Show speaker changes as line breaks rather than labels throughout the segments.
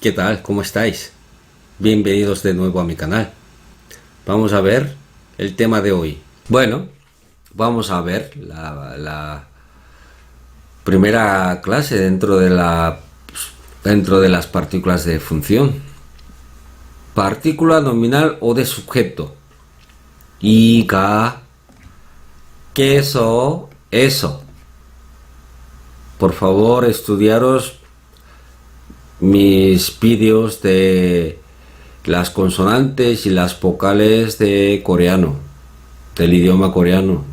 ¿Qué tal? ¿Cómo estáis? Bienvenidos de nuevo a mi canal. Vamos a ver el tema de hoy. Bueno, vamos a ver la primera clase dentro de las partículas de función. Partícula nominal o de sujeto. Iga, queso, eso. Por favor, estudiaros mis vídeos de las consonantes y las vocales de coreano, del idioma coreano.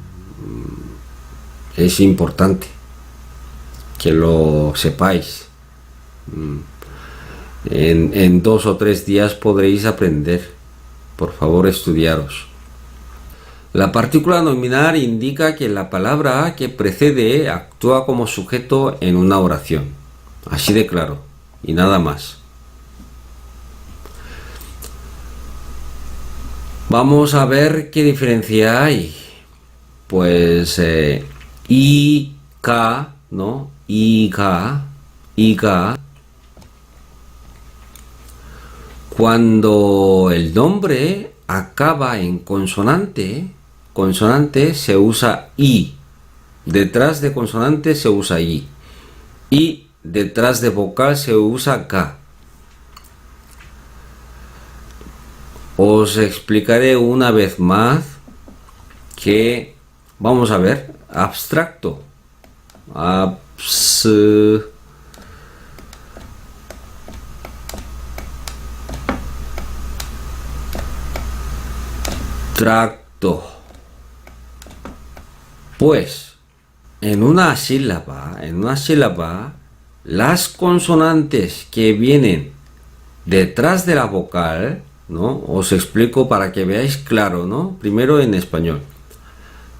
Es importante que lo sepáis. En 2 o 3 días podréis aprender. Por favor, estudiaros. La partícula nominal indica que la palabra que precede actúa como sujeto en una oración. Así de claro. Y nada más. Vamos a ver qué diferencia hay. Pues iga, ¿no? Iga. Cuando el nombre acaba en consonante se usa i. Detrás de consonante se usa i. Y detrás de vocal se usa ga. Os explicaré una vez más que, vamos a ver, abstracto. Abstracto. Pues, en una sílaba, las consonantes que vienen detrás de la vocal, ¿no? Os explico para que veáis claro, ¿no? Primero en español.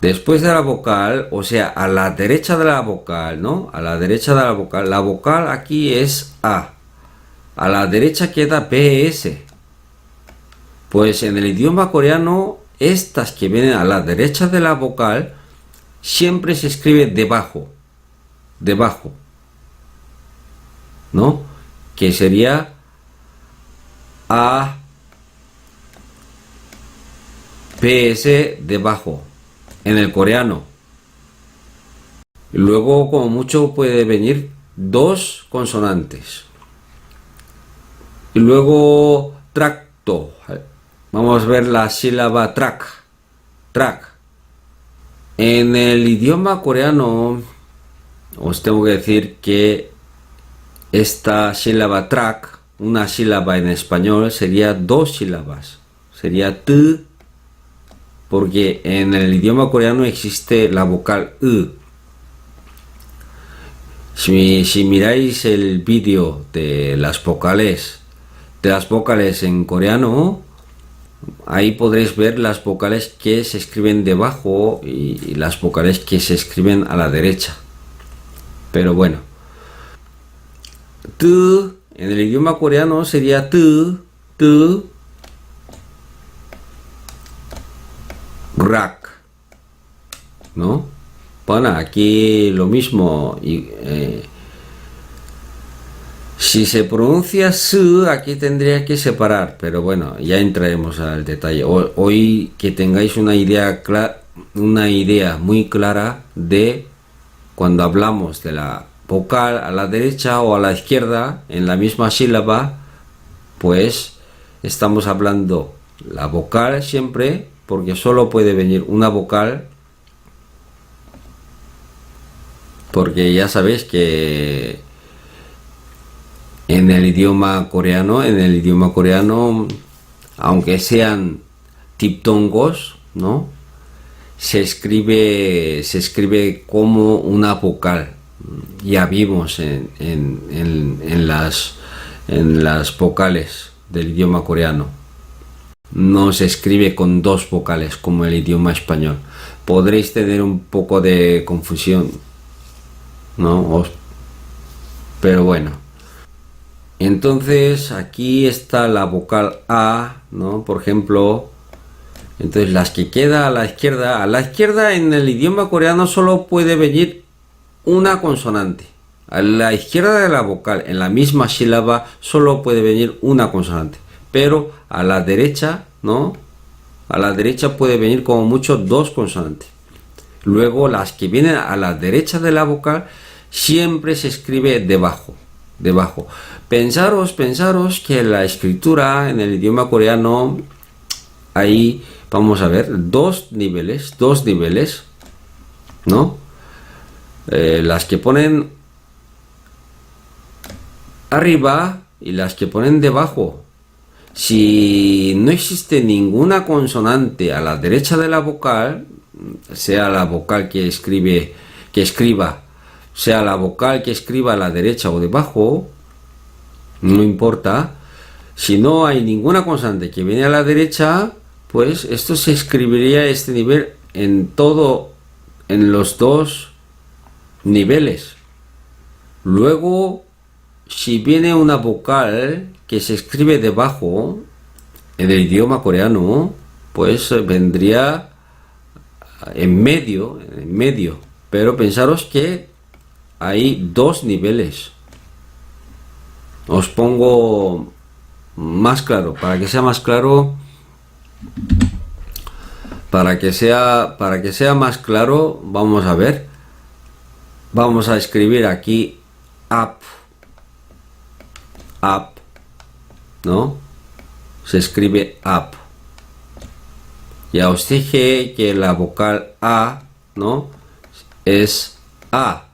Después de la vocal, o sea, a la derecha de la vocal, ¿no? A la derecha de la vocal aquí es A. A la derecha queda BS. Pues en el idioma coreano, estas que vienen a la derecha de la vocal siempre se escribe debajo, ¿no? Que sería A, PS debajo, en el coreano. Luego, como mucho, puede venir 2 consonantes. Y luego, tracto. Vamos a ver la sílaba track. En el idioma coreano, os tengo que decir que esta sílaba track, una sílaba en español, sería 2 sílabas. Sería t, porque en el idioma coreano existe la vocal u. Si miráis el vídeo de las vocales en coreano, ahí podréis ver las vocales que se escriben debajo y las vocales que se escriben a la derecha. Pero bueno, t en el idioma coreano sería t, rak, ¿no? Bueno, aquí lo mismo. Si se pronuncia su, aquí tendría que separar, pero bueno, ya entraremos al detalle. Hoy que tengáis una idea muy clara de cuando hablamos de la vocal a la derecha o a la izquierda en la misma sílaba, pues estamos hablando la vocal siempre, porque solo puede venir una vocal, porque ya sabéis que en el idioma coreano, aunque sean diptongos, ¿no? Se escribe como una vocal. Ya vimos en las vocales del idioma coreano. No se escribe con 2 vocales como el idioma español. Podréis tener un poco de confusión, ¿no? Pero bueno. Entonces aquí está la vocal A, ¿no? Por ejemplo, entonces las que queda a la izquierda en el idioma coreano solo puede venir una consonante. A la izquierda de la vocal, en la misma sílaba, solo puede venir una consonante. Pero a la derecha, ¿no? A la derecha puede venir como mucho dos consonantes. Luego, las que vienen a la derecha de la vocal, siempre se escribe debajo. Debajo. Pensaros que la escritura en el idioma coreano, ahí vamos a ver dos niveles, ¿no? Las que ponen arriba y las que ponen debajo. Si no existe ninguna consonante a la derecha de la vocal, sea la vocal que escriba, sea la vocal que escriba a la derecha o debajo, no importa. Si no hay ninguna consonante que viene a la derecha, pues esto se escribiría este nivel en los dos niveles. Luego, si viene una vocal que se escribe debajo en el idioma coreano, pues vendría en medio. Pero pensaros que hay dos niveles. Os pongo más claro, para que sea más claro, para que sea más claro, vamos a ver. Vamos a escribir aquí up, ¿no? Se escribe up. Ya os dije que la vocal A, ¿no? Es A.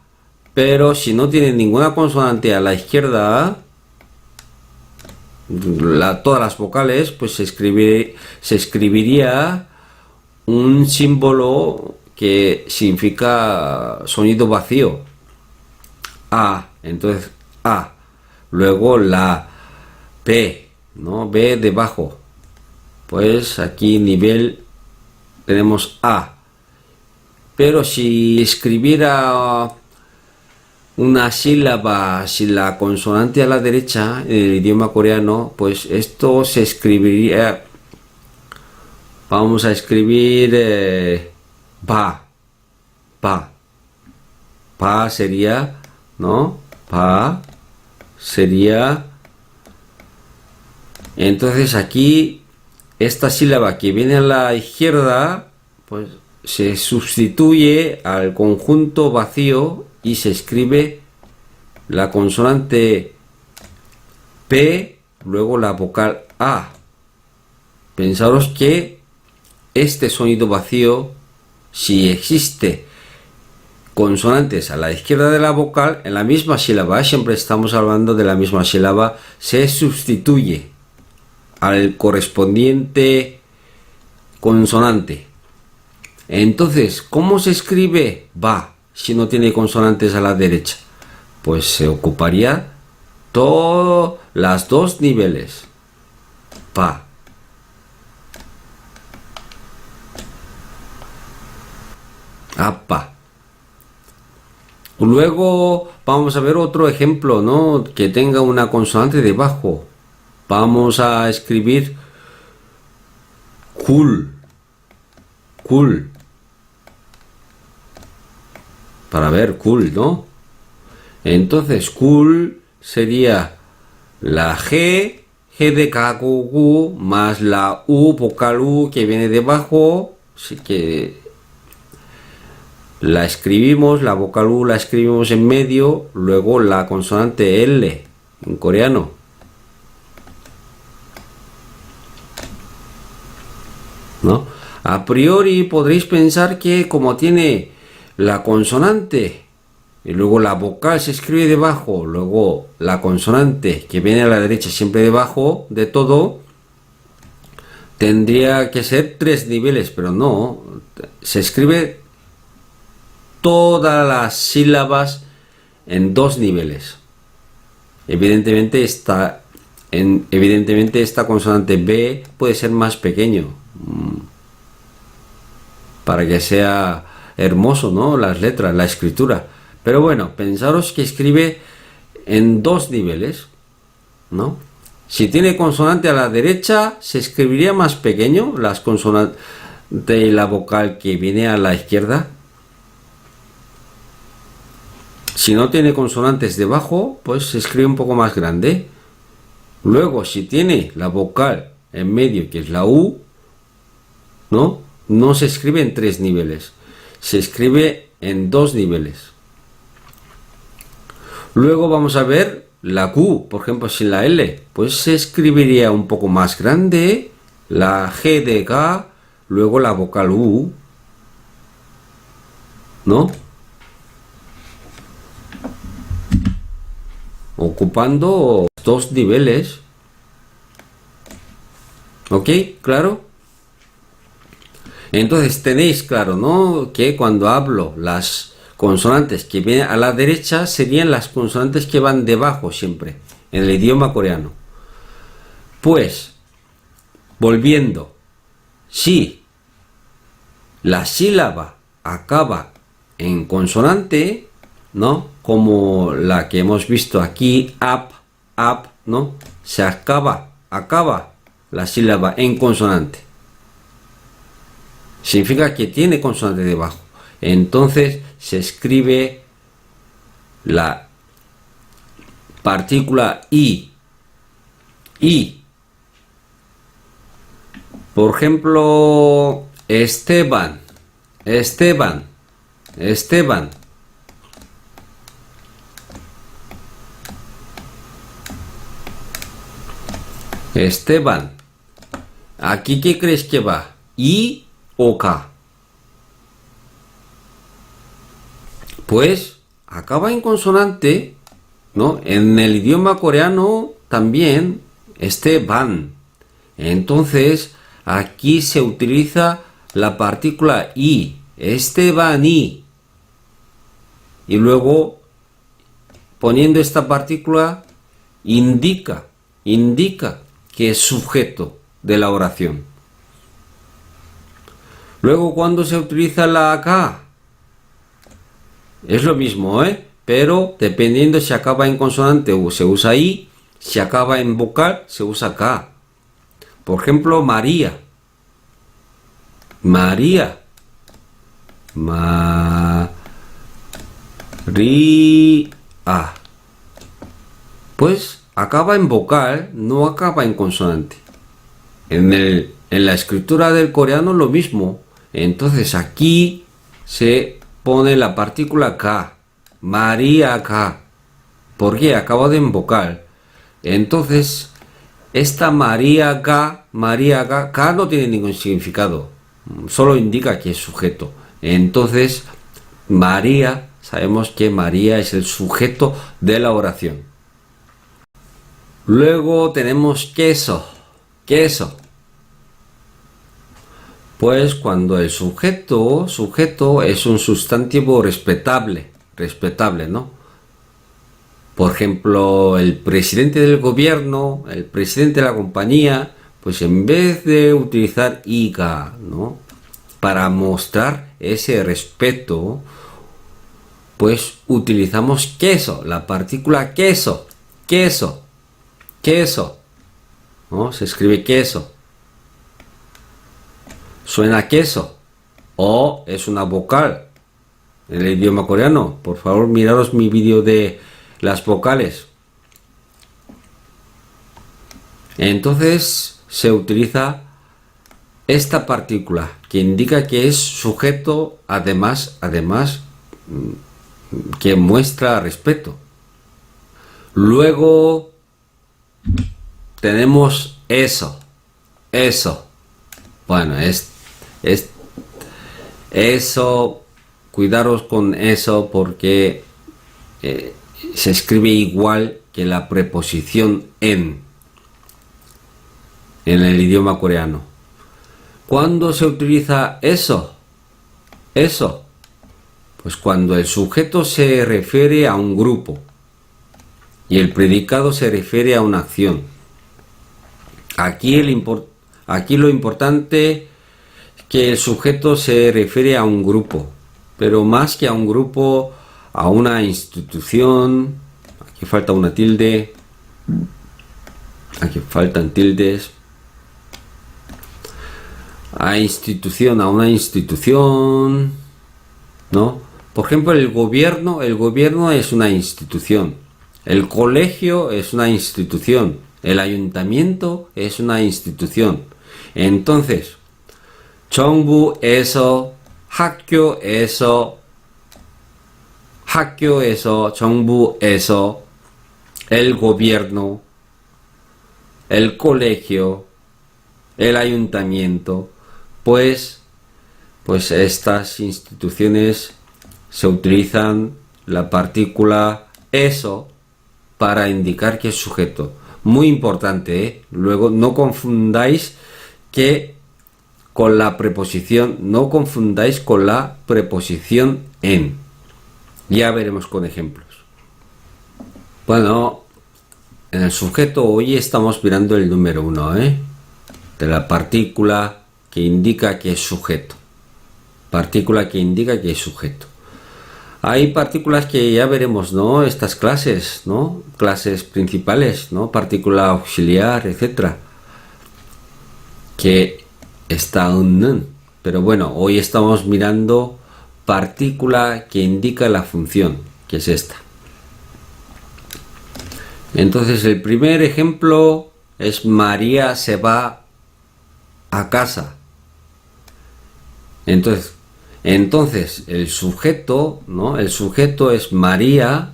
Pero si no tiene ninguna consonante a la izquierda, todas las vocales, pues se escribiría un símbolo que significa sonido vacío. A. Entonces A. Luego la B, ¿no? B debajo. Pues aquí nivel tenemos A. Pero si escribiera una sílaba sin la consonante a la derecha en el idioma coreano, pues esto se escribiría, vamos a escribir ba sería, ¿no? Ba sería. Entonces aquí esta sílaba que viene a la izquierda, pues se sustituye al conjunto vacío y se escribe la consonante P, luego la vocal A. Pensaros que este sonido vacío, si existe consonantes a la izquierda de la vocal, en la misma sílaba, siempre estamos hablando de la misma sílaba, se sustituye al correspondiente consonante. Entonces, ¿cómo se escribe ba si no tiene consonantes a la derecha? Pues se ocuparía todos los dos niveles. Pa. Apa. Luego vamos a ver otro ejemplo, ¿no? Que tenga una consonante debajo. Vamos a escribir cool. Para ver cool, ¿no? Entonces cool sería la G de kakugu más la U, vocal U que viene debajo, así que la escribimos, la vocal U la escribimos en medio, luego la consonante L en coreano. ¿No? A priori podréis pensar que como tiene la consonante y luego la vocal se escribe debajo, luego la consonante que viene a la derecha siempre debajo de todo, tendría que ser 3 niveles, pero no, se escribe todas las sílabas en 2 niveles. Evidentemente esta consonante B puede ser más pequeño para que sea hermoso, ¿no? Las letras, la escritura. Pero bueno, pensaros que escribe en 2 niveles, ¿no? Si tiene consonante a la derecha, se escribiría más pequeño las consonantes de la vocal que viene a la izquierda. Si no tiene consonantes debajo, pues se escribe un poco más grande. Luego, si tiene la vocal en medio, que es la U, ¿no? No se escribe en 3 niveles, se escribe en 2 niveles. Luego vamos a ver la Q, por ejemplo, sin la L, pues se escribiría un poco más grande, la G de K, luego la vocal U, ¿no? Ocupando 2 niveles. ¿Ok? ¿Claro? Entonces tenéis claro, ¿no? Que cuando hablo las consonantes que vienen a la derecha serían las consonantes que van debajo siempre, en el idioma coreano. Pues, volviendo, si la sílaba acaba en consonante, ¿no? Como la que hemos visto aquí, up, ¿no? Se acaba la sílaba en consonante. Significa que tiene consonante debajo. Entonces se escribe la partícula I. Por ejemplo, Esteban. ¿Aquí qué crees que va? ¿I o K? Pues acaba en consonante, ¿no? En el idioma coreano también, van. Entonces, aquí se utiliza la partícula I, I. Y luego, poniendo esta partícula, indica que es sujeto de la oración. Luego, cuando se utiliza la K, es lo mismo, pero dependiendo si acaba en consonante se usa I, si acaba en vocal se usa K. Por ejemplo, María. Pues acaba en vocal, no acaba en consonante. En la escritura del coreano lo mismo. Entonces aquí se pone la partícula K, María K, porque acaba de en vocal. Entonces, esta María K, K no tiene ningún significado, solo indica que es sujeto. Entonces, María, sabemos que María es el sujeto de la oración. Luego tenemos queso. Pues cuando el sujeto es un sustantivo respetable, ¿no? Por ejemplo, el presidente del gobierno, el presidente de la compañía, pues en vez de utilizar iga, ¿no? Para mostrar ese respeto, pues utilizamos queso, la partícula queso, ¿no? Se escribe queso. Suena queso o es una vocal en el idioma coreano. Por favor, miraros mi vídeo de las vocales. Entonces se utiliza esta partícula que indica que es sujeto, además que muestra respeto. Luego tenemos eso. Bueno, eso, cuidaros con eso porque se escribe igual que la preposición en el idioma coreano. ¿Cuándo se utiliza eso? Pues cuando el sujeto se refiere a un grupo y el predicado se refiere a una acción. Aquí lo importante es que el sujeto se refiere a un grupo, pero más que a un grupo, a una institución. Aquí falta una tilde, aquí faltan tildes. A una institución, ¿no? Por ejemplo, el gobierno es una institución. El colegio es una institución. El ayuntamiento es una institución. Entonces, 정부에서, 학교에서, 정부에서, el gobierno, el colegio, el ayuntamiento, pues estas instituciones se utilizan la partícula eso para indicar que es sujeto. Muy importante, ¿eh? Luego no confundáis con la preposición en. Ya veremos con ejemplos. Bueno, en el sujeto hoy estamos mirando el número 1, ¿eh? De la partícula que indica que es sujeto. Partícula que indica que es sujeto. Hay partículas que ya veremos, ¿no? Estas clases, ¿no? Clases principales, ¿no? Partícula auxiliar, etcétera. Que está un. Pero bueno, hoy estamos mirando partícula que indica la función, que es esta. Entonces el primer ejemplo es María se va a casa. Entonces el sujeto, ¿no? El sujeto es María.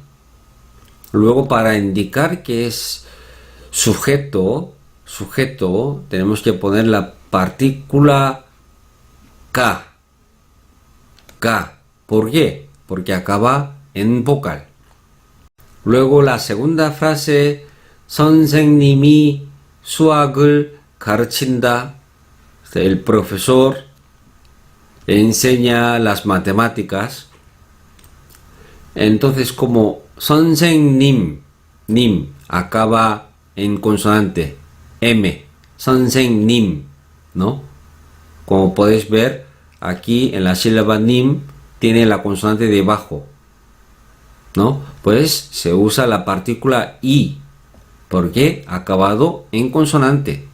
Luego para indicar que es sujeto, tenemos que poner la partícula K. ¿Por qué? Porque acaba en vocal. Luego la segunda frase, 선생님이 수학을 가르친다. El profesor enseña las matemáticas. Entonces, como 선생님, acaba en consonante M, 선생님, ¿no? Como podéis ver, aquí en la sílaba 님 tiene la consonante debajo, ¿no? Pues se usa la partícula I, porque ha acabado en consonante.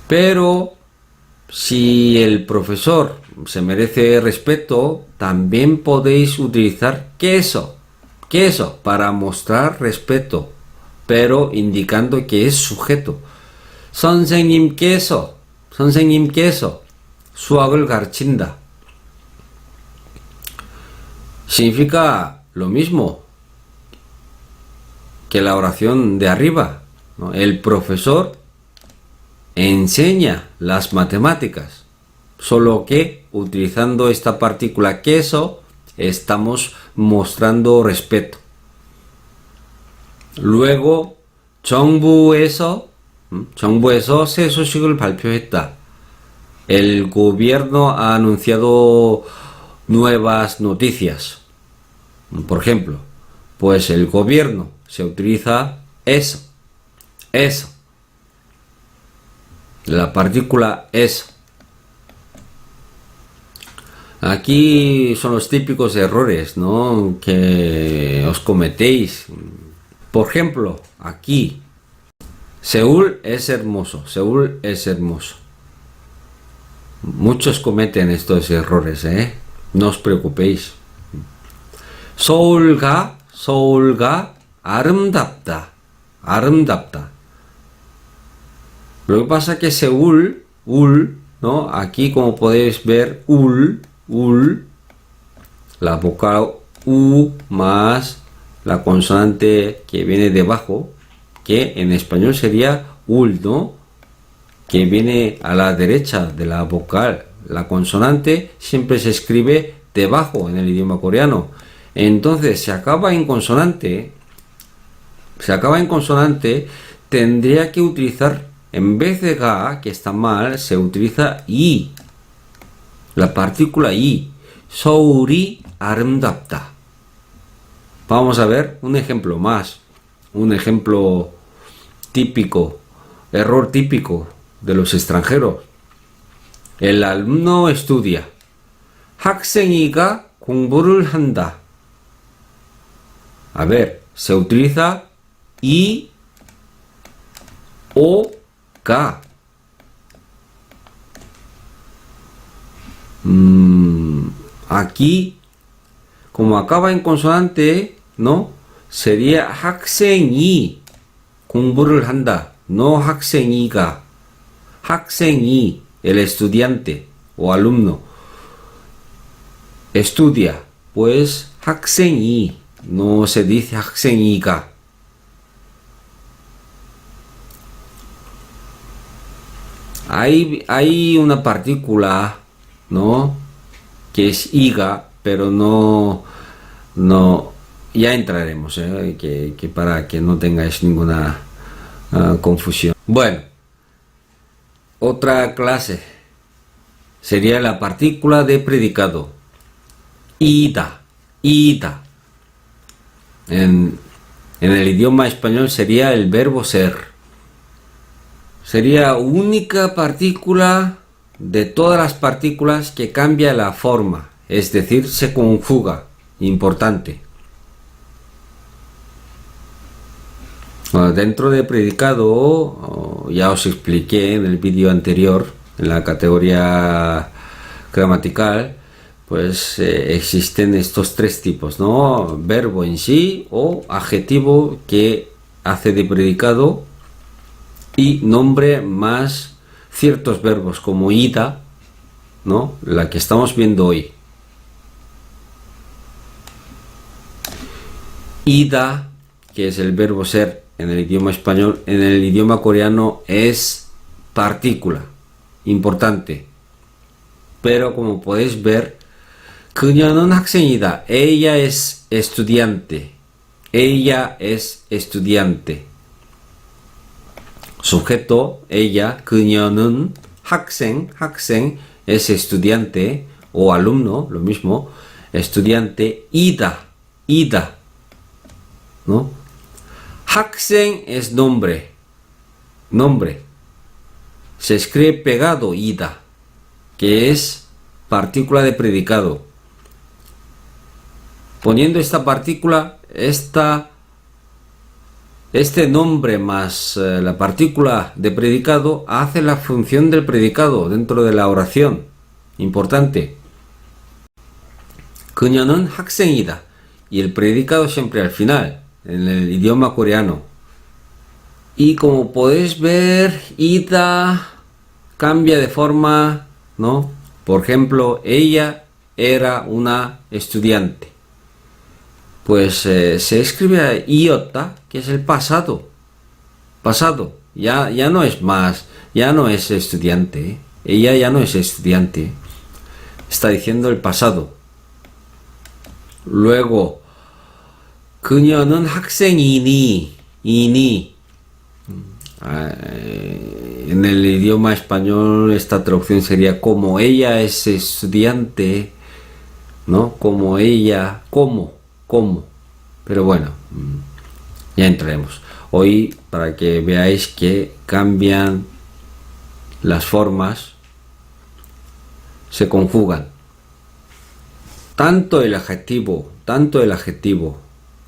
Pero si el profesor se merece respeto, también podéis utilizar queso para mostrar respeto, pero indicando que es sujeto. 선생님께서 수학을 가르친다. Significa lo mismo que la oración de arriba, ¿no? El profesor enseña las matemáticas, solo que utilizando esta partícula queso estamos mostrando respeto. Luego 정부에서 새 소식을 발표했다. El gobierno ha anunciado nuevas noticias. Por ejemplo, pues el gobierno se utiliza eso. La partícula eso. Aquí son los típicos errores, ¿no? Que os cometéis. Por ejemplo, aquí, Seúl es hermoso. Muchos cometen estos errores, ¿eh? No os preocupéis. 서울가 아름답다. Lo que pasa es que Seúl, ¿no? Aquí como podéis ver, la vocal U más la consonante que viene debajo, que en español sería ul, ¿no? Que viene a la derecha de la vocal. La consonante siempre se escribe debajo en el idioma coreano. Entonces, si acaba en consonante, tendría que utilizar, en vez de ga, que está mal, se utiliza i. La partícula i. 서울이 아름답다. Vamos a ver un ejemplo más. Un ejemplo típico, error típico de los extranjeros. El alumno estudia. 학생이가 공부를 한다. A ver, se utiliza I o K. Aquí, como acaba en consonante, ¿no? sería 학생이 공부를 한다. No 학생이가. 학생이, el estudiante o alumno, estudia. Pues 학생이, no se dice 학생이가. Hay una partícula, ¿no? que es iga, pero no, ya entraremos, que para que no tengáis ninguna confusión. Bueno, otra clase sería la partícula de predicado. Ida, ida. En el idioma español sería el verbo ser. Sería única partícula de todas las partículas que cambia la forma, es decir, se conjuga. Importante. Bueno, dentro de predicado, ya os expliqué en el vídeo anterior, en la categoría gramatical, pues existen estos tres tipos, ¿no? Verbo en sí o adjetivo que hace de predicado y nombre más ciertos verbos como ida, ¿no? La que estamos viendo hoy. Ida, que es el verbo ser en el idioma español, en el idioma coreano es partícula, importante. Pero como podéis ver, 그녀는 학생이다. Ella es estudiante. Ella es estudiante. Sujeto, ella, 그녀는 학생, 학생 es estudiante o alumno, lo mismo, estudiante, ida, ida, ¿no? 학생 es nombre, nombre, se escribe pegado, ida, que es partícula de predicado. Poniendo esta partícula, este nombre más la partícula de predicado hace la función del predicado dentro de la oración. Importante. 그녀는 학생이다. Y el predicado siempre al final, en el idioma coreano. Y como podéis ver, ida cambia de forma, ¿no? Por ejemplo, ella era una estudiante. Pues se escribe iota, que es el pasado. Pasado. Ya no es más, ya no es estudiante. Ella ya no es estudiante. Está diciendo el pasado. Luego, 그녀는 학생이니, 이니. En el idioma español esta traducción sería como ella es estudiante, ¿no? Como ella, ¿cómo? Pero bueno, ya entraremos. Hoy, para que veáis que cambian las formas, se conjugan. Tanto el adjetivo,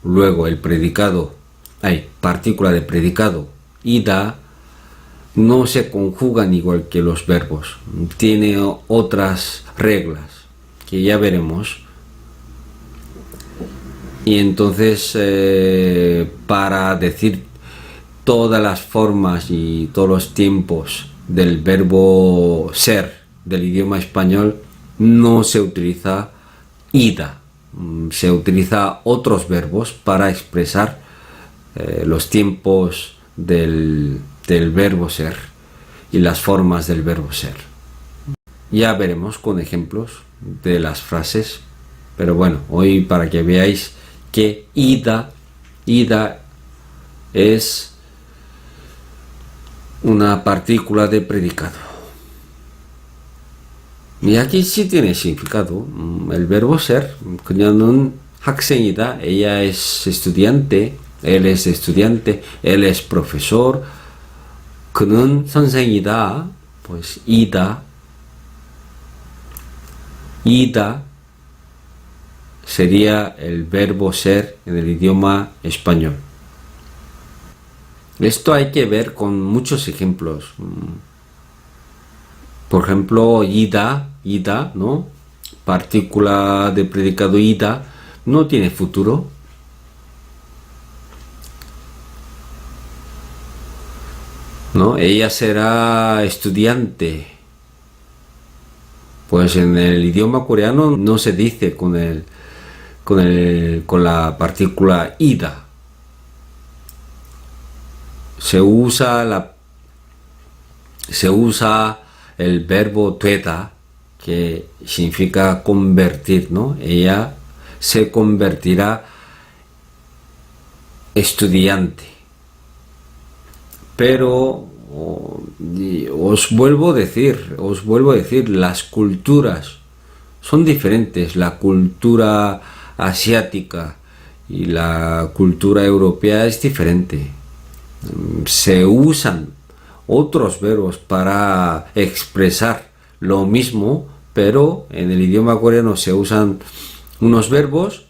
luego el predicado, hay partícula de predicado, ida, no se conjugan igual que los verbos. Tiene otras reglas que ya veremos. Y entonces, para decir todas las formas y todos los tiempos del verbo ser del idioma español, no se utiliza ida. Se utiliza otros verbos para expresar los tiempos del verbo ser y las formas del verbo ser. Ya veremos con ejemplos de las frases, pero bueno, hoy para que veáis que ida es una partícula de predicado. Y aquí sí tiene significado. El verbo ser, 그녀는 학생이다, ella es estudiante, él es estudiante, él es profesor. 그는 선생이다, pues ida sería el verbo ser en el idioma español. Esto hay que ver con muchos ejemplos. Por ejemplo, ida, ¿no? partícula de predicado ida no tiene futuro. ¿No? Ella será estudiante. Pues en el idioma coreano no se dice con la partícula ida. Se usa el verbo 되다, que significa convertir, ¿no? Ella se convertirá estudiante. Pero os vuelvo a decir, las culturas son diferentes. La cultura asiática y la cultura europea es diferente. Se usan otros verbos para expresar lo mismo, pero en el idioma coreano se usan unos verbos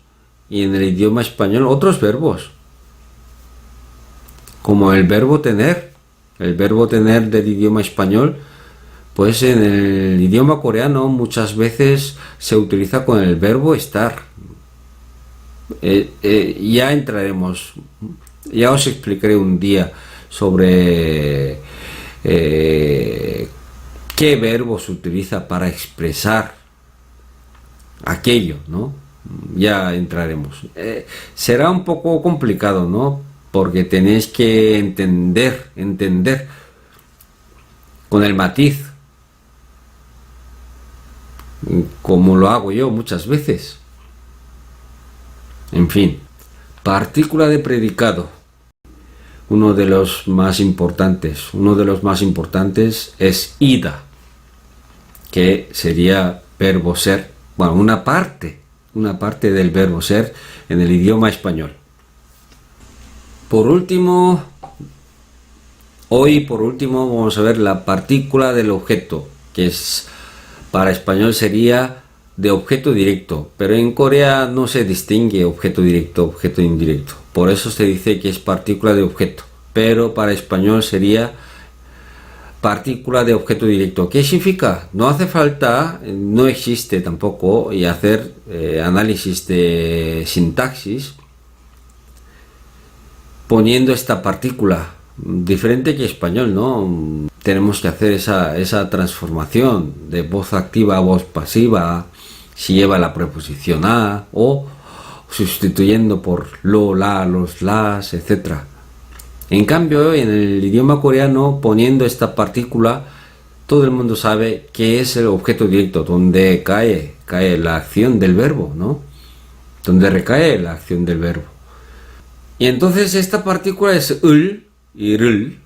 y en el idioma español otros verbos. Como el verbo tener del idioma español, pues en el idioma coreano muchas veces se utiliza con el verbo estar. Ya entraremos, ya os explicaré un día sobre qué verbo se utiliza para expresar aquello, ¿no? Ya entraremos. Será un poco complicado, ¿no? Porque tenéis que entender con el matiz, como lo hago yo muchas veces. En fin, partícula de predicado. Uno de los más importantes es ida, que sería verbo ser, bueno, una parte del verbo ser en el idioma español. Por último, vamos a ver la partícula del objeto, que es para español sería de objeto directo, pero en Corea no se distingue objeto directo, objeto indirecto. Por eso se dice que es partícula de objeto, pero para español sería partícula de objeto directo. ¿Qué significa? No hace falta, no existe tampoco, y hacer análisis de sintaxis poniendo esta partícula, diferente que español, ¿no? Tenemos que hacer esa transformación de voz activa a voz pasiva, si lleva la preposición a, o sustituyendo por lo, la, los, las, etc. En cambio, en el idioma coreano, poniendo esta partícula, todo el mundo sabe qué es el objeto directo, donde cae la acción del verbo, ¿no? Donde recae la acción del verbo. Y entonces esta partícula es ul y rul.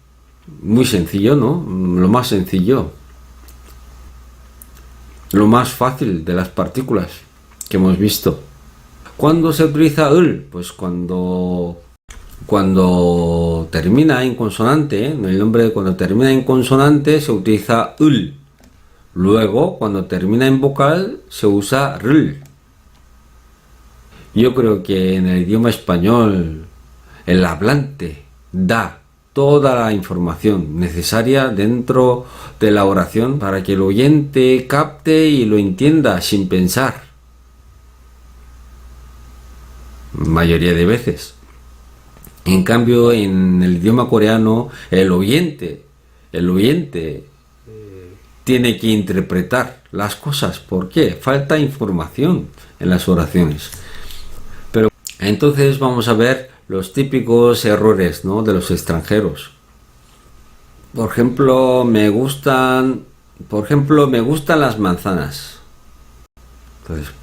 Muy sencillo, ¿no? Lo más sencillo. Lo más fácil de las partículas que hemos visto. ¿Cuándo se utiliza ul? Pues cuando termina en consonante, el nombre cuando termina en consonante se utiliza ul. Luego, cuando termina en vocal, se usa rul. Yo creo que en el idioma español el hablante da toda la información necesaria dentro de la oración para que el oyente capte y lo entienda sin pensar. Mayoría de veces. En cambio, en el idioma coreano, el oyente tiene que interpretar las cosas. ¿Por qué? Falta información en las oraciones. Pero entonces vamos a ver los típicos errores, ¿no?, de los extranjeros. Por ejemplo, me gustan las manzanas. Entonces,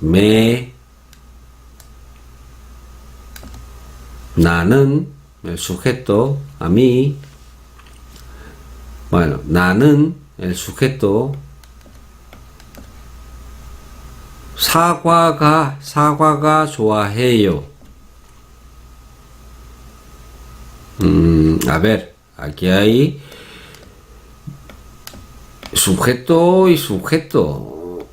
나는, el sujeto, a mí. Bueno, 나는, el sujeto. 사과가 좋아해요. A ver, aquí hay sujeto y sujeto.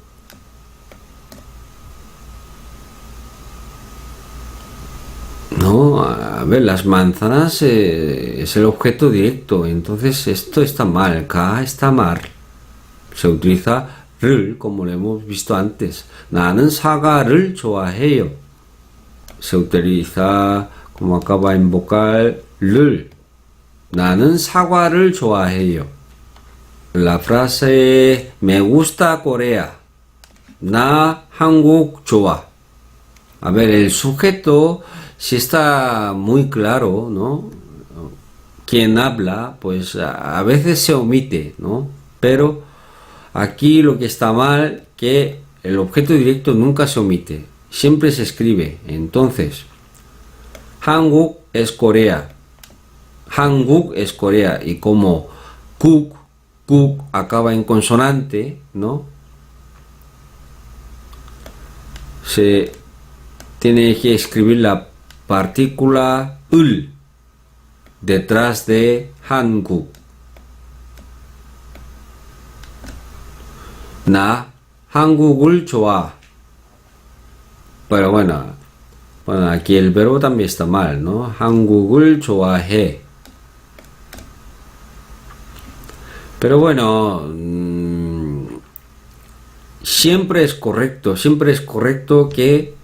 No, a ver, las manzanas es el objeto directo, entonces esto está mal, K está mal. Se utiliza 를, como lo hemos visto antes. 나는 사과를 좋아해요. Se utiliza como acaba en vocal 를. 나는 사과를 좋아해요. La frase me gusta Corea. 나 한국 좋아. A ver, el sujeto si está muy claro, ¿no? Quien habla, pues a veces se omite, ¿no? Pero aquí lo que está mal, que el objeto directo nunca se omite, siempre se escribe. Entonces, 한국 es Corea. 한국 es Corea. Y como kuk acaba en consonante, ¿no? Se tiene que escribir la partícula 을 detrás de 한국. 나 한국을 좋아. Pero bueno, aquí el verbo también está mal, ¿no? 한국을 좋아해. Pero bueno, siempre es correcto que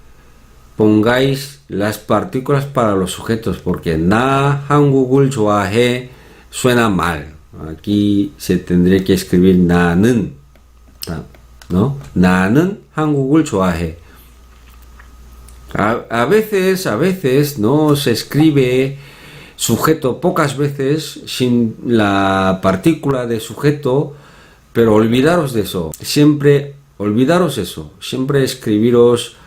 pongáis las partículas para los sujetos, porque 나 한국을 좋아해 suena mal. Aquí se tendría que escribir 나는, ¿no? 나는 한국을 좋아해. A veces no se escribe sujeto, pocas veces sin la partícula de sujeto, pero olvidaros de eso. Siempre escribiros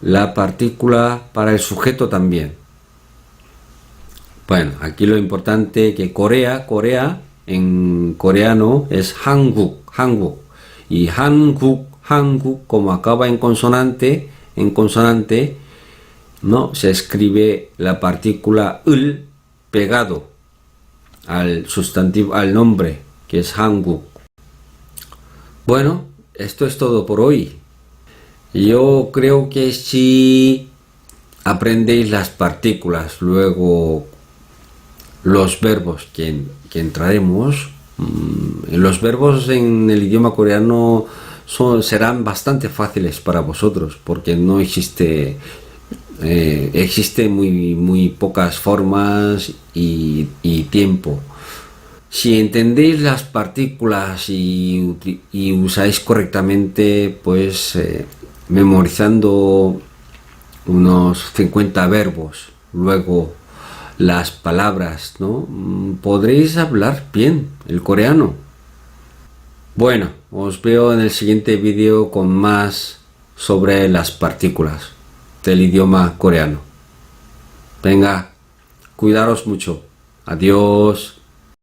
la partícula para el sujeto también. Bueno, aquí lo importante que Corea en coreano es 한국. Y 한국, como acaba en consonante, no se escribe la partícula 을 pegado al sustantivo, al nombre, que es 한국. Bueno, esto es todo por hoy. Yo creo que si aprendéis las partículas, luego los verbos que entraremos, los verbos en el idioma coreano serán bastante fáciles para vosotros, porque no existe muy pocas formas y tiempo. Si entendéis las partículas y usáis correctamente, pues memorizando unos 50 verbos, luego las palabras, ¿no? Podréis hablar bien el coreano. Bueno, os veo en el siguiente vídeo con más sobre las partículas del idioma coreano. Venga, cuidaros mucho. Adiós.